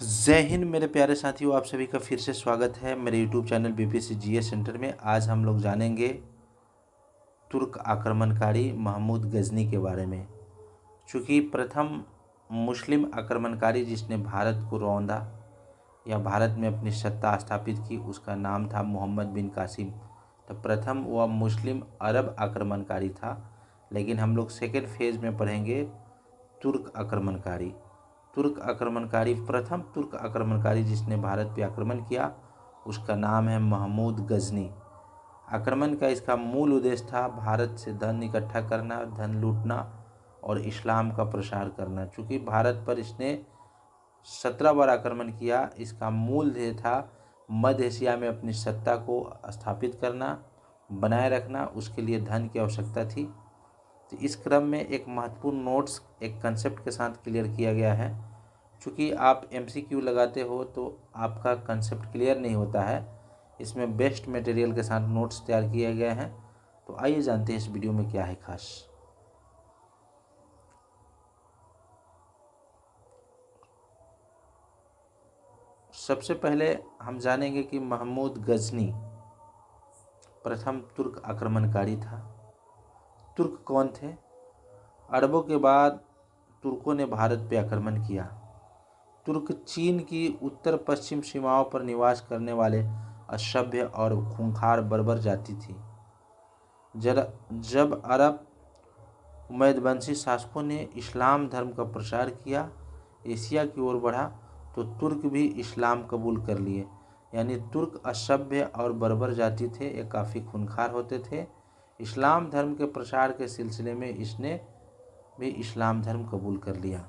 जय हिंद मेरे प्यारे साथियों, आप सभी का फिर से स्वागत है मेरे YouTube channel BPSC GS centre में। आज हम लोग जानेंगे तुर्क आक्रमणकारी महमूद गजनी के बारे में। चूँकि प्रथम मुस्लिम आक्रमणकारी जिसने भारत को रौंदा या भारत में अपनी सत्ता स्थापित की, उसका नाम था मोहम्मद बिन कासिम। तो प्रथम वह मुस्लिम अरब आक्रमणकारी था, लेकिन हम लोग सेकेंड फेज में पढ़ेंगे तुर्क आक्रमणकारी। प्रथम तुर्क आक्रमणकारी जिसने भारत पे आक्रमण किया, उसका नाम है महमूद गजनी। आक्रमण का इसका मूल उद्देश्य था भारत से धन इकट्ठा करना, धन लूटना और इस्लाम का प्रसार करना। चूँकि भारत पर इसने 17 बार आक्रमण किया, इसका मूल ध्येय था मध्य एशिया में अपनी सत्ता को स्थापित करना, बनाए रखना। उसके लिए धन की आवश्यकता थी। तो इस क्रम में एक महत्वपूर्ण नोट्स एक कंसेप्ट के साथ क्लियर किया गया है। चूँकि आप एमसीक्यू लगाते हो तो आपका कंसेप्ट क्लियर नहीं होता है, इसमें बेस्ट मटेरियल के साथ नोट्स तैयार किए गए हैं। तो आइए जानते हैं इस वीडियो में क्या है खास। सबसे पहले हम जानेंगे कि महमूद गजनी प्रथम तुर्क आक्रमणकारी था। तुर्क कौन थे? अरबों के बाद तुर्कों ने भारत पर आक्रमण किया। तुर्क चीन की उत्तर पश्चिम सीमाओं पर निवास करने वाले असभ्य और खूंखार बर्बर जाति थी। जब अरब उमैदवंशी शासकों ने इस्लाम धर्म का प्रसार किया, एशिया की ओर बढ़ा, तो तुर्क भी इस्लाम कबूल कर लिए। यानी तुर्क असभ्य और बर्बर जाति थे, ये काफ़ी खूंखार होते थे। इस्लाम धर्म के प्रसार के सिलसिले में इसने भी इस्लाम धर्म कबूल कर लिया।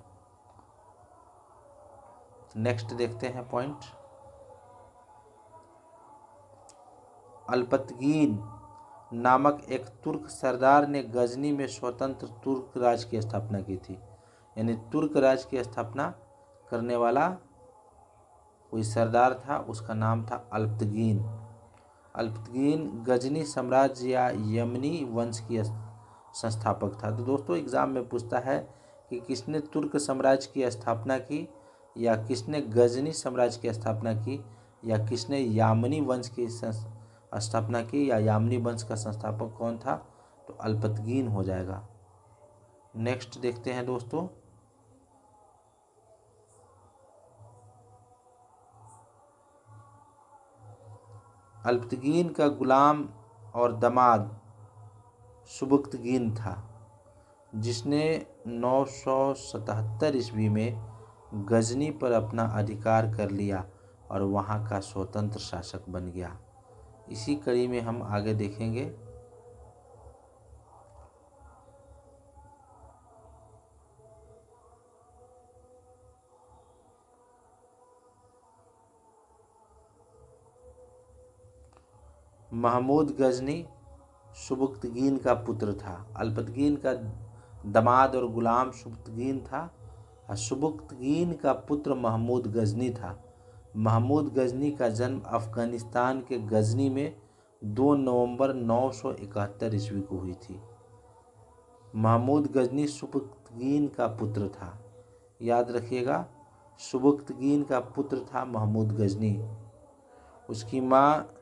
नेक्स्ट देखते हैं पॉइंट। अल्पतगीन नामक एक तुर्क सरदार ने गजनी में स्वतंत्र तुर्क राज की स्थापना की थी। यानी तुर्क राज की स्थापना करने वाला कोई सरदार था, उसका नाम था अल्पतगीन। अल्पतगीन गजनी साम्राज्य या यमनी वंश की संस्थापक था। तो दोस्तों एग्जाम में पूछता है कि किसने तुर्क साम्राज्य की स्थापना की, या किसने गजनी साम्राज्य की स्थापना की, या किसने यामनी वंश की स्थापना की, या यामनी वंश का संस्थापक कौन था? तो अल्पतगीन हो जाएगा। नेक्स्ट देखते हैं दोस्तों। अल्पतगीन का गुलाम और दामाद सुबुक्तगीन था, जिसने 977 ईस्वी में गजनी पर अपना अधिकार कर लिया और वहाँ का स्वतंत्र शासक बन गया। इसी कड़ी में हम आगे देखेंगे। महमूद गजनी सुबुक्तगीन का पुत्र था। अल्पतगीन का दामाद और गुलाम सुबुक्तगीन था, और सुबुक्तगीन का पुत्र महमूद गजनी था। महमूद गजनी का जन्म अफ़गानिस्तान के गजनी में 2 नवंबर 971 ईस्वी को हुई थी। महमूद गजनी सुबुक्तगीन का पुत्र था। याद रखिएगा, सुबुक्तगीन का पुत्र था महमूद गजनी। उसकी माँ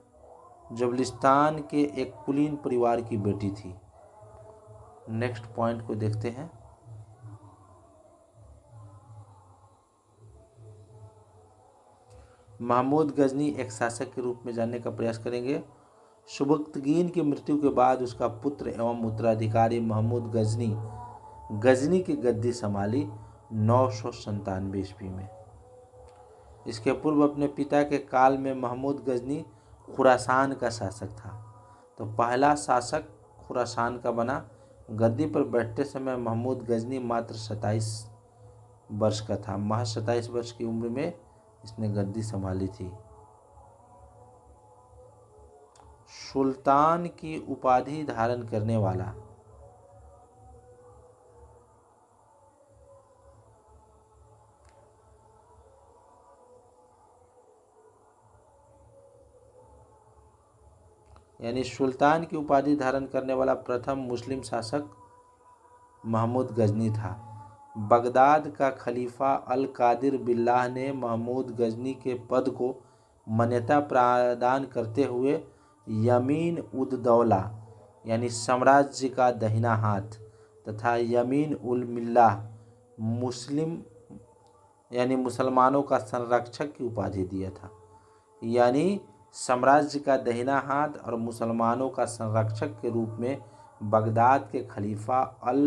जबलिस्तान के एक कुलीन परिवार की बेटी थी। नेक्स्ट पॉइंट को देखते हैं। महमूद गजनी एक शासक के रूप में जानने का प्रयास करेंगे। सुबुक्तगीन की मृत्यु के बाद उसका पुत्र एवं उत्तराधिकारी महमूद गजनी की गद्दी संभाली 997 ईस्वी में। इसके पूर्व अपने पिता के काल में महमूद गजनी खुरासान का शासक था। तो पहला शासक खुरासान का बना। गद्दी पर बैठते समय महमूद गजनी मात्र 27 वर्ष का था। महज 27 वर्ष की उम्र में इसने गद्दी संभाली थी। सुल्तान की उपाधि धारण करने वाला यानी सुल्तान की उपाधि धारण करने वाला प्रथम मुस्लिम शासक महमूद गजनी था। बगदाद का खलीफा अल कादिर बिल्लाह ने महमूद गजनी के पद को मान्यता प्रदान करते हुए यमीन उद दौला यानी साम्राज्य का दाहिना हाथ तथा यमीन उल मिल्लाह मुस्लिम यानी मुसलमानों का संरक्षक की उपाधि दिया था। यानी साम्राज्य का दाहिना हाथ और मुसलमानों का संरक्षक के रूप में बगदाद के खलीफा अल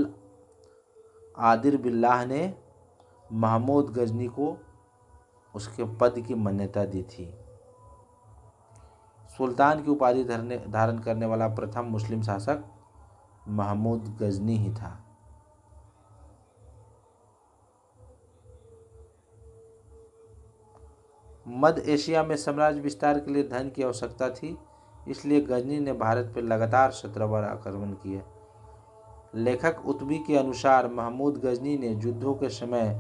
आदिर बिल्लाह ने महमूद गजनी को उसके पद की मान्यता दी थी। सुल्तान की उपाधि धारण करने वाला प्रथम मुस्लिम शासक महमूद गजनी ही था। मध्य एशिया में साम्राज्य विस्तार के लिए धन की आवश्यकता थी, इसलिए गजनी ने भारत पर लगातार 17 बार आक्रमण किए। लेखक उत्बी के अनुसार महमूद गजनी ने युद्धों के समय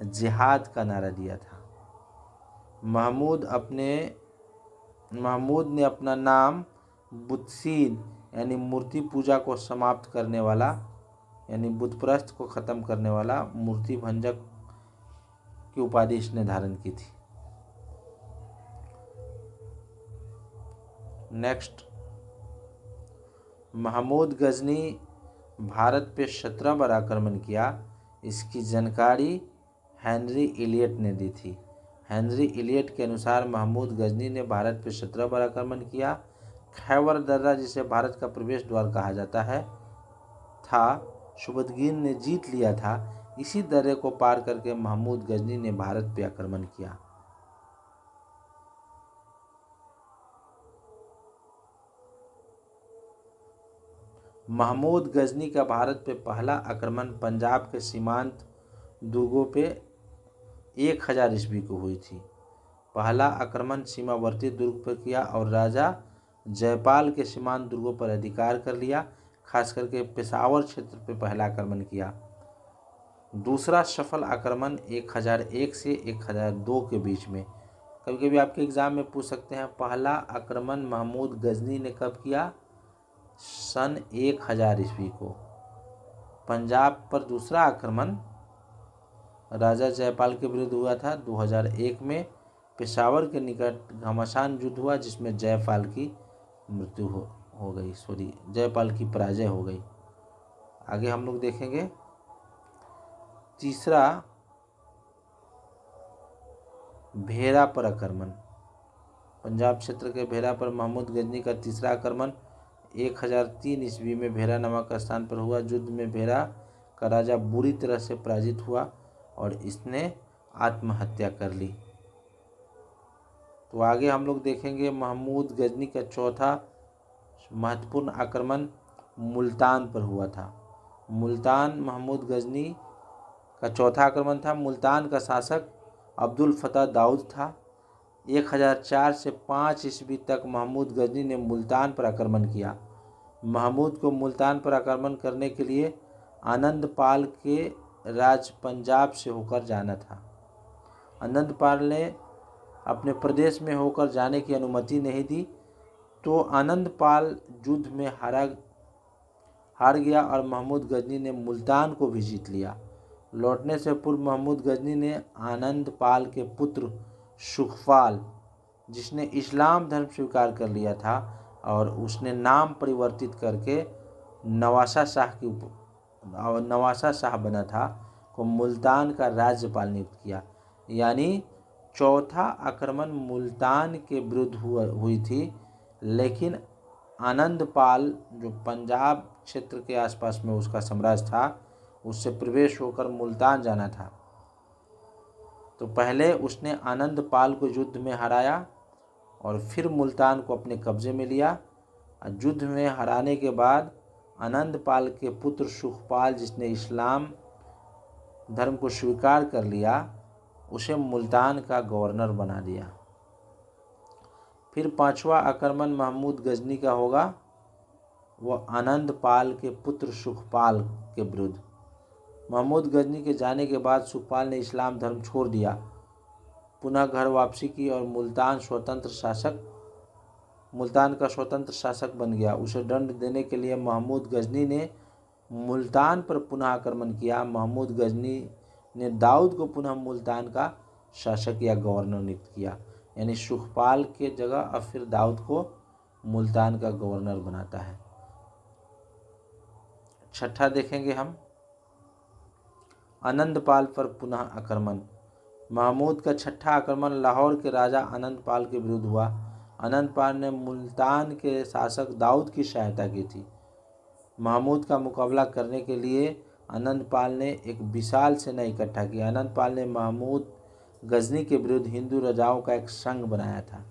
जिहाद का नारा दिया था। महमूद ने अपना नाम बुतसीन यानी मूर्ति पूजा को समाप्त करने वाला यानी बुतप्रस्त को ख़त्म करने वाला मूर्ति भंजक की उपाधि इसने धारण की थी। नेक्स्ट, महमूद गजनी भारत पे 17 बार आक्रमण किया, इसकी जानकारी हेनरी इलियट ने दी थी। हेनरी इलियट के अनुसार महमूद गजनी ने भारत पे 17 बार आक्रमण किया। खैबर दर्रा, जिसे भारत का प्रवेश द्वार कहा जाता है, शुबदगीन ने जीत लिया था। इसी दर्रे को पार करके महमूद गजनी ने भारत पे आक्रमण किया। महमूद गजनी का भारत पे पहला आक्रमण पंजाब के सीमांत दुर्गों पे 1000 ईस्वी को हुई थी। पहला आक्रमण सीमावर्ती दुर्ग पर किया और राजा जयपाल के सीमांत दुर्गों पर अधिकार कर लिया। खास करके पेशावर क्षेत्र पर पहला आक्रमण किया। दूसरा सफल आक्रमण 1001 से 1002 के बीच में। कभी कभी आपके एग्जाम में पूछ सकते हैं, पहला आक्रमण महमूद गजनी ने कब किया? सन 1000 ईस्वी को। पंजाब पर दूसरा आक्रमण राजा जयपाल के विरुद्ध हुआ था 2001 में। पेशावर के निकट घमासान युद्ध हुआ, जिसमें जयपाल की मृत्यु हो गई, जयपाल की पराजय हो गई। आगे हम लोग देखेंगे। तीसरा, भेरा पर आक्रमण। पंजाब क्षेत्र के भेरा पर महमूद गजनी का तीसरा आक्रमण 1003 ईस्वी में भेरा नामक स्थान पर हुआ। युद्ध में भेरा का राजा बुरी तरह से पराजित हुआ और इसने आत्महत्या कर ली। तो आगे हम लोग देखेंगे महमूद गजनी का चौथा महत्वपूर्ण आक्रमण मुल्तान पर हुआ था। मुल्तान महमूद गजनी का चौथा आक्रमण था। मुल्तान का शासक अब्दुल फतह दाऊद था। 1004 से 5 ईस्वी तक महमूद गजनी ने मुल्तान पर आक्रमण किया। महमूद को मुल्तान पर आक्रमण करने के लिए आनंदपाल के राज पंजाब से होकर जाना था। आनंदपाल ने अपने प्रदेश में होकर जाने की अनुमति नहीं दी, तो आनंदपाल युद्ध में हार गया और महमूद गजनी ने मुल्तान को भी जीत लिया। लौटने से पूर्व महमूद गजनी ने आनंदपाल के पुत्र सुखपाल, जिसने इस्लाम धर्म स्वीकार कर लिया था और उसने नाम परिवर्तित करके नवासा शाह बना था, को मुल्तान का राज्यपाल नियुक्त किया। यानी चौथा आक्रमण मुल्तान के विरुद्ध हुई थी, लेकिन आनंदपाल जो पंजाब क्षेत्र के आसपास में उसका साम्राज्य था, उससे प्रवेश होकर मुल्तान जाना था। तो पहले उसने आनंदपाल को युद्ध में हराया और फिर मुल्तान को अपने कब्जे में लिया। युद्ध में हराने के बाद आनंदपाल के पुत्र सुखपाल, जिसने इस्लाम धर्म को स्वीकार कर लिया, उसे मुल्तान का गवर्नर बना दिया। फिर पांचवा आक्रमण महमूद गजनी का होगा, वह आनंदपाल के पुत्र सुखपाल के विरुद्ध। महमूद गजनी के जाने के बाद सुखपाल ने इस्लाम धर्म छोड़ दिया, पुनः घर वापसी की और मुल्तान का स्वतंत्र शासक बन गया। उसे दंड देने के लिए महमूद गजनी ने मुल्तान पर पुनः आक्रमण किया। महमूद गजनी ने दाऊद को पुनः मुल्तान का शासक या गवर्नर नियुक्त किया, यानी सुखपाल के जगह अब फिर दाऊद को मुल्तान का गवर्नर बनाता है। छठा देखेंगे हम, आनंदपाल पर पुनः आक्रमण। महमूद का छठा आक्रमण लाहौर के राजा आनंदपाल के विरुद्ध हुआ। आनंदपाल ने मुल्तान के शासक दाऊद की सहायता की थी। महमूद का मुकाबला करने के लिए आनंदपाल ने एक विशाल सेना इकट्ठा की। आनंदपाल ने महमूद गजनी के विरुद्ध हिंदू राजाओं का एक संघ बनाया था।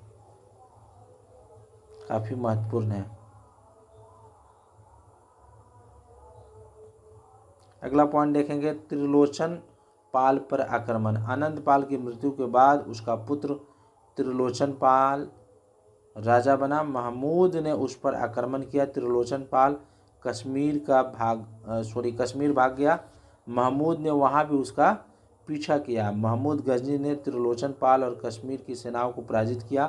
काफी महत्वपूर्ण है। अगला पॉइंट देखेंगे, त्रिलोचन पाल पर आक्रमण। आनंदपाल की मृत्यु के बाद उसका पुत्र त्रिलोचन पाल राजा बना। महमूद ने उस पर आक्रमण किया। त्रिलोचन पाल कश्मीर भाग गया। महमूद ने वहां भी उसका पीछा किया। महमूद गजनी ने त्रिलोचन पाल और कश्मीर की सेनाओं को पराजित किया,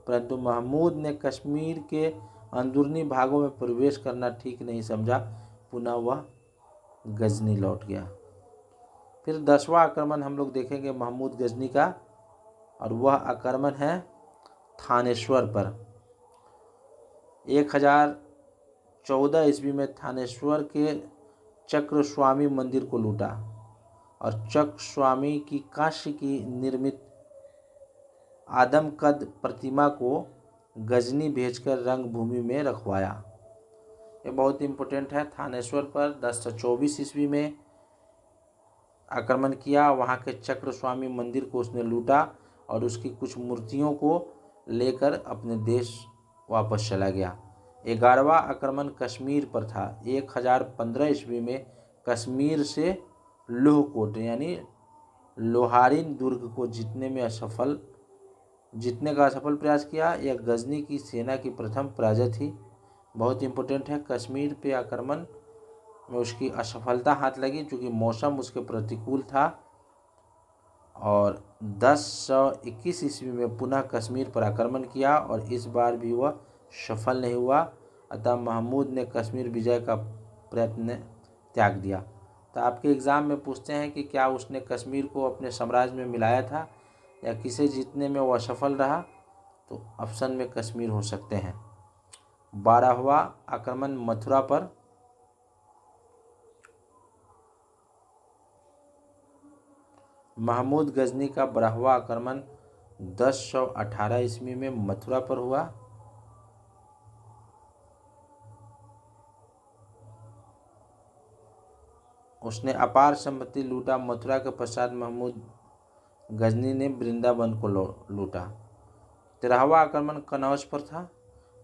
परंतु महमूद ने कश्मीर के अंदरूनी भागों में प्रवेश करना ठीक नहीं समझा। पुनः वह गजनी लौट गया। फिर 10वां आक्रमण हम लोग देखेंगे महमूद गजनी का, और वह आक्रमण है थानेश्वर पर। 1014 ईस्वी में थानेश्वर के चक्रस्वामी मंदिर को लूटा और चक्रस्वामी की कांस्य की निर्मित आदमकद प्रतिमा को गजनी भेजकर रंगभूमि में रखवाया। ये बहुत इम्पोर्टेंट है। थानेश्वर पर 1024 ईस्वी में आक्रमण किया। वहाँ के चक्रस्वामी मंदिर को उसने लूटा और उसकी कुछ मूर्तियों को लेकर अपने देश वापस चला गया। 11वां आक्रमण कश्मीर पर था। 1015 ईस्वी में कश्मीर से लोहकोट यानी लोहारिन दुर्ग को जीतने का असफल प्रयास किया। यह गजनी की सेना की प्रथम पराजय थी। बहुत इंपॉर्टेंट है। कश्मीर पे आक्रमण में उसकी असफलता हाथ लगी क्योंकि मौसम उसके प्रतिकूल था। और 1021 ईस्वी में पुनः कश्मीर पर आक्रमण किया और इस बार भी वह सफल नहीं हुआ। अतः महमूद ने कश्मीर विजय का प्रयत्न त्याग दिया। तो आपके एग्ज़ाम में पूछते हैं कि क्या उसने कश्मीर को अपने साम्राज्य में मिलाया था या किसे जीतने में वह असफल रहा, तो ऑप्शन में कश्मीर हो सकते हैं। 12वां आक्रमण मथुरा पर। महमूद गजनी का 12वां आक्रमण 1018 ईस्वी में मथुरा पर हुआ। उसने अपार संपत्ति लूटा। मथुरा के पश्चात महमूद गजनी ने वृंदावन को लूटा। 13वां आक्रमण कनौज पर था।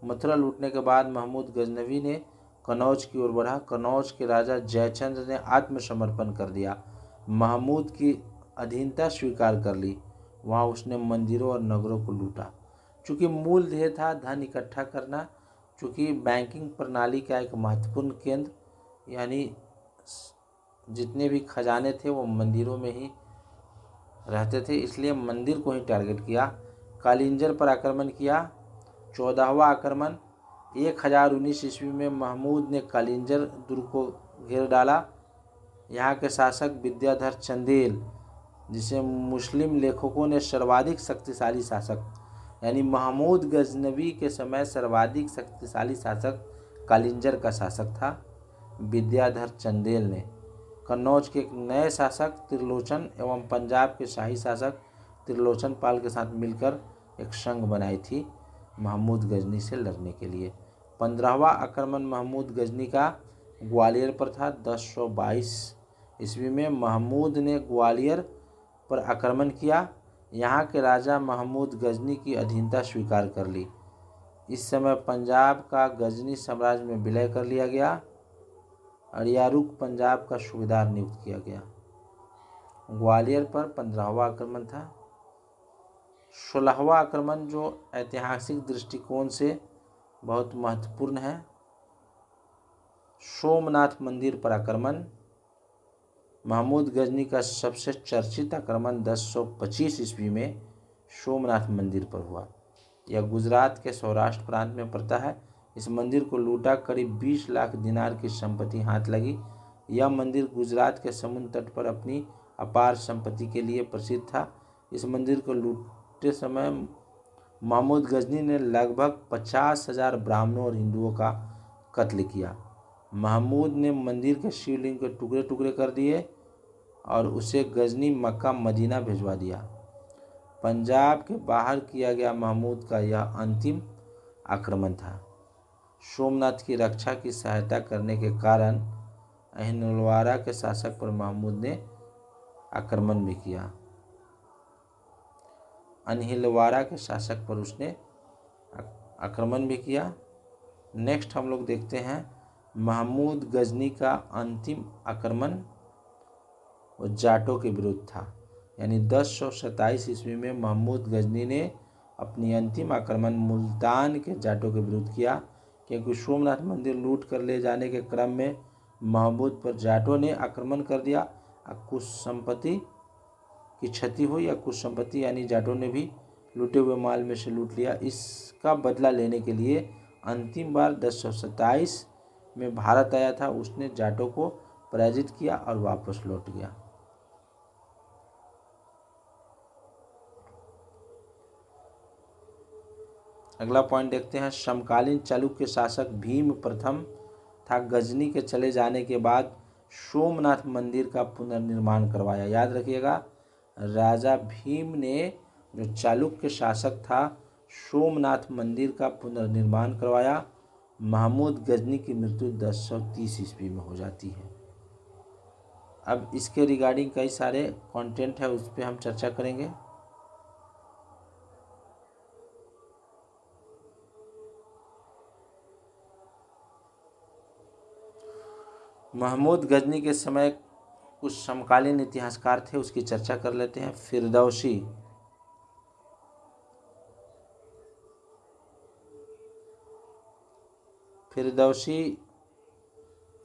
मथुरा लूटने के बाद महमूद गजनवी ने कनौज की ओर बढ़ा। कनौज के राजा जयचंद्र ने आत्मसमर्पण कर दिया, महमूद की अधीनता स्वीकार कर ली। वहाँ उसने मंदिरों और नगरों को लूटा। चूँकि मूल ध्येय था धन इकट्ठा करना, चूँकि बैंकिंग प्रणाली का एक महत्वपूर्ण केंद्र यानी जितने भी खजाने थे वो मंदिरों में ही रहते थे, इसलिए मंदिर को ही टारगेट किया। कालिंजर पर आक्रमण किया। 14वां आक्रमण 1019 ईस्वी में महमूद ने कालिंजर दुर्ग को घेर डाला। यहाँ के शासक विद्याधर चंदेल, जिसे मुस्लिम लेखकों ने सर्वाधिक शक्तिशाली शासक यानी महमूद गजनवी के समय सर्वाधिक शक्तिशाली शासक कालिंजर का शासक था विद्याधर चंदेल ने। कन्नौज के एक नए शासक त्रिलोचन एवं पंजाब के शाही शासक त्रिलोचन पाल के साथ मिलकर एक संघ बनाई थी महमूद गजनी से लड़ने के लिए। 15वां आक्रमण महमूद गजनी का ग्वालियर पर था। 1022 ईस्वी में महमूद ने ग्वालियर पर आक्रमण किया। यहाँ के राजा महमूद गजनी की अधीनता स्वीकार कर ली। इस समय पंजाब का गजनी साम्राज्य में विलय कर लिया गया। अरियारुक पंजाब का सूबेदार नियुक्त किया गया। ग्वालियर पर 15वां आक्रमण था। 16वां आक्रमण जो ऐतिहासिक दृष्टिकोण से बहुत महत्वपूर्ण है, सोमनाथ मंदिर पर आक्रमण। महमूद गजनी का सबसे चर्चित आक्रमण 1025 ईस्वी में सोमनाथ मंदिर पर हुआ। यह गुजरात के सौराष्ट्र प्रांत में पड़ता है। इस मंदिर को लूटा, करीब 20 लाख दिनार की संपत्ति हाथ लगी। यह मंदिर गुजरात के समुद्र तट पर अपनी अपार संपत्ति के लिए प्रसिद्ध था। इस मंदिर को लूटते समय महमूद गजनी ने लगभग 50,000 ब्राह्मणों और हिंदुओं का कत्ल किया। महमूद ने मंदिर के शिवलिंग के टुकड़े टुकड़े कर दिए और उसे गजनी मक्का मदीना भिजवा दिया। पंजाब के बाहर किया गया महमूद का यह अंतिम आक्रमण था। सोमनाथ की रक्षा की सहायता करने के कारण अहिलवाड़ा के शासक पर महमूद ने आक्रमण भी किया। अहिलवाड़ा के शासक पर उसने आक्रमण भी किया। नेक्स्ट हम लोग देखते हैं महमूद गजनी का अंतिम आक्रमण वो जाटों के विरुद्ध था। यानी 1027 ईस्वी में महमूद गजनी ने अपनी अंतिम आक्रमण मुल्तान के जाटों के विरुद्ध किया, क्योंकि सोमनाथ मंदिर लूट कर ले जाने के क्रम में महमूद पर जाटों ने आक्रमण कर दिया। कुछ संपत्ति की क्षति हुई या कुछ संपत्ति यानी जाटों ने भी लूटे हुए माल में से लूट लिया। इसका बदला लेने के लिए अंतिम बार 1027 में भारत आया था। उसने जाटों को पराजित किया और वापस लौट गया। अगला पॉइंट देखते हैं। समकालीन चालुक्य शासक भीम प्रथम था। गजनी के चले जाने के बाद सोमनाथ मंदिर का पुनर्निर्माण करवाया। याद रखिएगा, राजा भीम ने जो चालुक्य शासक था सोमनाथ मंदिर का पुनर्निर्माण करवाया। महमूद गजनी की मृत्यु 1030 ईस्वी में हो जाती है। अब इसके रिगार्डिंग कई सारे कंटेंट है, उस पर हम चर्चा करेंगे। महमूद गजनी के समय कुछ समकालीन इतिहासकार थे, उसकी चर्चा कर लेते हैं। फिरदौसी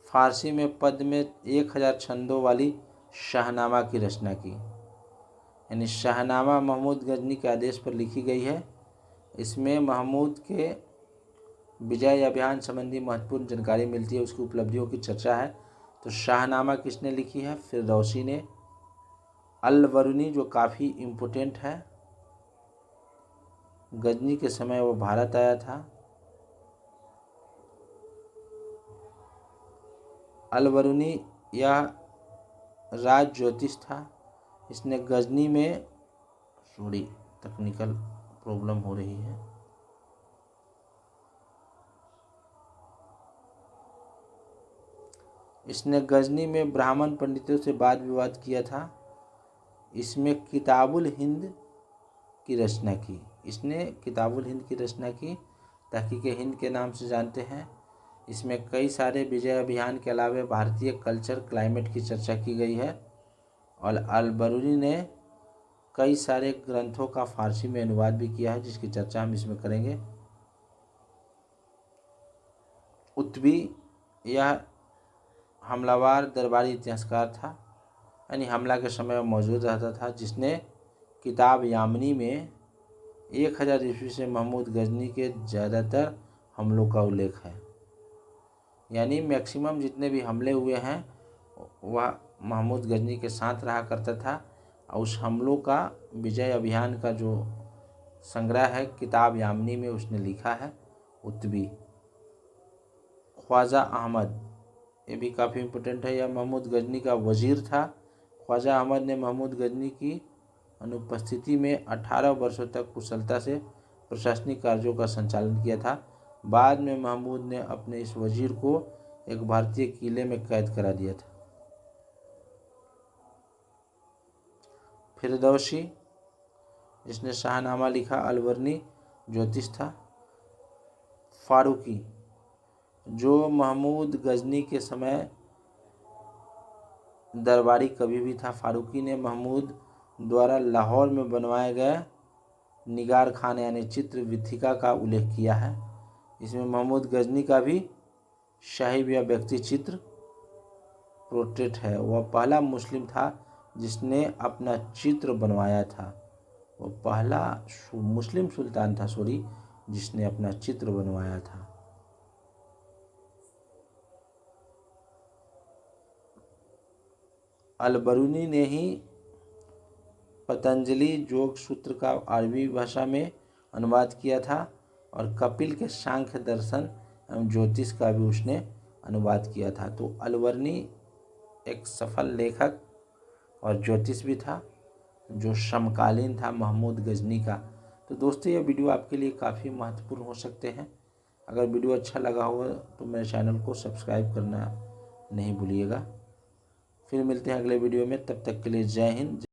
फारसी में पद में 1000 छंदों वाली शाहनामा की रचना की। यानी शाहनामा महमूद गजनी के आदेश पर लिखी गई है। इसमें महमूद के विजय अभियान संबंधी महत्वपूर्ण जानकारी मिलती है, उसकी उपलब्धियों की चर्चा है। तो शाहनामा किसने लिखी है? फिरदौसी ने। अल-बरूनी जो काफ़ी इम्पोर्टेंट है, गजनी के समय वो भारत आया था। अल-बरूनी यह राज ज्योतिष था। इसने गजनी में टेक्निकल प्रॉब्लम हो रही है। इसने गजनी में ब्राह्मण पंडितों से वाद विवाद किया था। इसमें किताबुल हिंद की रचना की। इसने किताबुल हिंद की रचना की, तहकीक हिंद के नाम से जानते हैं। इसमें कई सारे विजय अभियान के अलावा भारतीय कल्चर क्लाइमेट की चर्चा की गई है। और अल-बरूनी ने कई सारे ग्रंथों का फारसी में अनुवाद भी किया है, जिसकी चर्चा हम इसमें करेंगे। उत्बी यह हमलावर दरबारी इतिहासकार था, यानी हमला के समय मौजूद रहता था, जिसने किताब यामिनी में 1000 ईस्वी से महमूद गजनी के ज़्यादातर हमलों का उल्लेख है। यानी मैक्सिमम जितने भी हमले हुए हैं वह महमूद गजनी के साथ रहा करता था। और उस हमलों का विजय अभियान का जो संग्रह है किताब यामिनी में उसने लिखा है। उत्बी ख्वाजा अहमद, ये भी काफ़ी इम्पोर्टेंट है। यह महमूद गजनी का वजीर था। ख्वाजा अहमद ने महमूद गजनी की अनुपस्थिति में 18 वर्षों तक कुशलता से प्रशासनिक कार्यों का संचालन किया था। बाद में महमूद ने अपने इस वजीर को एक भारतीय किले में कैद करा दिया था। फिरदौसी जिसने शाहनामा लिखा, अल-बरूनी ज्योतिष था। फारूकी जो महमूद गजनी के समय दरबारी कवि भी था। फारूकी ने महमूद द्वारा लाहौर में बनवाए गए निगार खान यानी चित्र विथिका का उल्लेख किया है। इसमें महमूद गजनी का भी शाही या व्यक्ति चित्र पोर्ट्रेट है। वह पहला मुस्लिम था जिसने अपना चित्र बनवाया था। वो पहला मुस्लिम सुल्तान था जिसने अपना चित्र बनवाया था। अलबरूनी ने ही पतंजलि योग सूत्र का अरबी भाषा में अनुवाद किया था और कपिल के सांख्य दर्शन एवं ज्योतिष का भी उसने अनुवाद किया था। तो अलबरूनी एक सफल लेखक और ज्योतिष भी था जो समकालीन था महमूद गजनी का। तो दोस्तों ये वीडियो आपके लिए काफ़ी महत्वपूर्ण हो सकते हैं। अगर वीडियो अच्छा लगा हो तो मेरे चैनल को सब्सक्राइब करना नहीं भूलिएगा। फिर मिलते हैं अगले वीडियो में, तब तक के लिए जय हिंद।